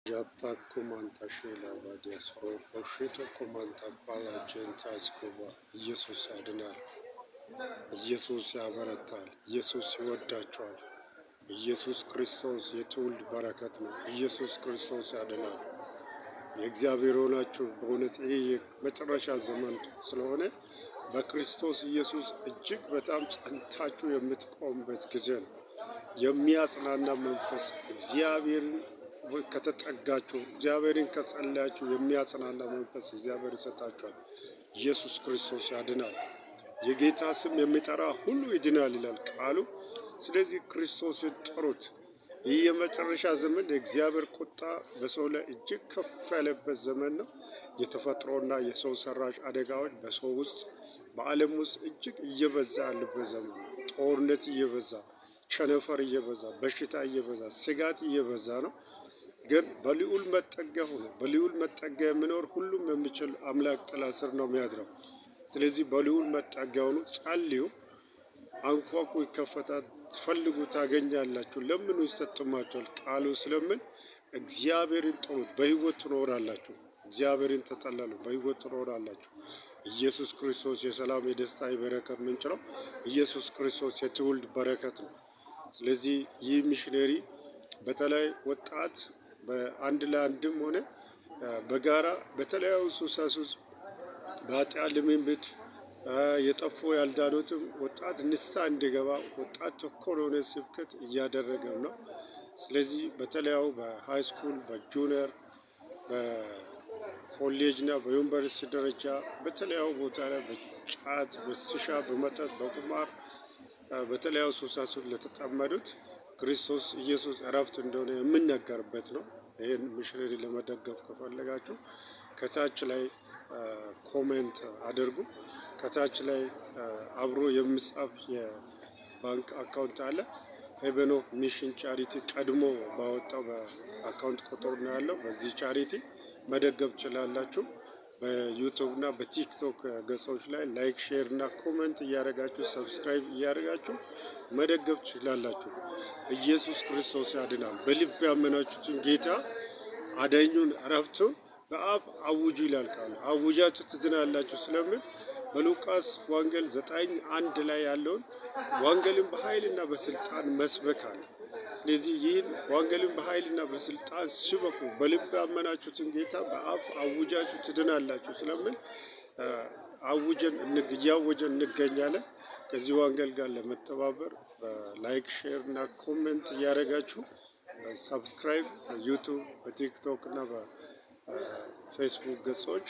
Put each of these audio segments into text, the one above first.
Jatta kumantashela vadiasro ኦሼቶ ኮማንታ ባላጀንታ ስኮባ ኢየሱስ ያድናል። ኢየሱስ ያበረታል። ኢየሱስ ይወዳቸዋል። ኢየሱስ ክርስቶስ የትውልድ በረከት ነው። ኢየሱስ ክርስቶስ ያድናል። የእግዚአብሔር ሆናችሁ በእውነት ይህ የመጨረሻ ዘመን ስለሆነ በክርስቶስ ኢየሱስ እጅግ በጣም ጸንታችሁ የምትቆሙበት ጊዜ ነው። የሚያጽናና መንፈስ እግዚአብሔርን ከተጠጋችሁ እግዚአብሔርን ከጸለያችሁ የሚያጽናና መንፈስ እግዚአብሔር ይሰጣችኋል። ኢየሱስ ክርስቶስ ያድናል። የጌታ ስም የሚጠራ ሁሉ ይድናል ይላል ቃሉ። ስለዚህ ክርስቶስን ጥሩት። ይህ የመጨረሻ ዘመን የእግዚአብሔር ቁጣ በሰው ላይ እጅግ ከፍ ያለበት ዘመን ነው። የተፈጥሮና የሰው ሰራሽ አደጋዎች በሰው ውስጥ በዓለም ውስጥ እጅግ እየበዛ ያለበት ዘመን ነው። ጦርነት እየበዛ፣ ቸነፈር እየበዛ፣ በሽታ እየበዛ፣ ስጋት እየበዛ ነው። ግን በልዑል መጠጊያ ሆኖ በልዑል መጠጊያ የሚኖር ሁሉም የሚችል አምላክ ጥላ ስር ነው የሚያድረው። ስለዚህ በልዑል መጠጊያ ሆኖ ጸልዩ። አንኳኩ ይከፈታል፣ ፈልጉ ታገኛላችሁ፣ ለምኑ ይሰጥማችኋል። ቃሉ ስለምን እግዚአብሔርን ጥሩት፣ በሕይወት ትኖራላችሁ። እግዚአብሔርን ተጠለሉ፣ በሕይወት ትኖራላችሁ። ኢየሱስ ክርስቶስ የሰላም የደስታ የበረከት ምንጭ ነው። ኢየሱስ ክርስቶስ የትውልድ በረከት ነው። ስለዚህ ይህ ሚሽነሪ በተለይ ወጣት በአንድ ለአንድም ሆነ በጋራ በተለያዩ ሱሳሱስ በኃጢአት ልምምድ የጠፉ ያልዳኑትም ወጣት ንስሐ እንዲገባ ወጣት ተኮር የሆነ ስብከት እያደረገ ነው። ስለዚህ በተለያዩ በሃይ ስኩል፣ በጁኒየር፣ በኮሌጅና በዩኒቨርሲቲ ደረጃ በተለያዩ ቦታ ላይ በጫት፣ በስሻ፣ በመጠጥ፣ በቁማር በተለያዩ ሱሳሱስ ለተጠመዱት ክርስቶስ ኢየሱስ እረፍት እንደሆነ የምንነገርበት ነው። ይህን ሚሽነሪ ለመደገፍ ከፈለጋችሁ ከታች ላይ ኮሜንት አድርጉ። ከታች ላይ አብሮ የሚጻፍ የባንክ አካውንት አለ። ሄቨን ኦፍ ሚሽን ቻሪቲ ቀድሞ ባወጣው በአካውንት ቁጥር ነው ያለው። በዚህ ቻሪቲ መደገፍ ትችላላችሁ። በዩቲዩብ እና በቲክቶክ ገጾች ላይ ላይክ፣ ሼር እና ኮሜንት እያደረጋችሁ ሰብስክራይብ እያደረጋችሁ መደገፍ ትችላላችሁ። ኢየሱስ ክርስቶስ ያድናል። በልብ ያመናችሁትን ጌታ አዳኙን እረፍቱን በአብ አውጁ ይላል ቃሉ። አውጃችሁ ትድናላችሁ ስለምን በሉቃስ ወንጌል 9:1 ላይ ያለውን ወንጌልን በኃይልና በስልጣን መስበክ አለ። ስለዚህ ይህን ወንጌልን በኃይልና በስልጣን ስበኩ፣ በልብ ያመናችሁትን ጌታ በአፍ አውጃችሁ ትድናላችሁ ስለምን እያወጀን እንገኛለን። ከዚህ ወንጌል ጋር ለመተባበር ላይክ፣ ሼር እና ኮሜንት እያደረጋችሁ ሰብስክራይብ በዩቲዩብ በቲክቶክ እና በፌስቡክ ገጾች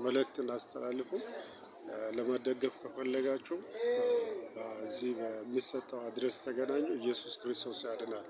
መልእክትን አስተላልፉ። ለመደገፍ ከፈለጋችሁ በዚህ በሚሰጠው አድሬስ ተገናኙ። ኢየሱስ ክርስቶስ ያድናል።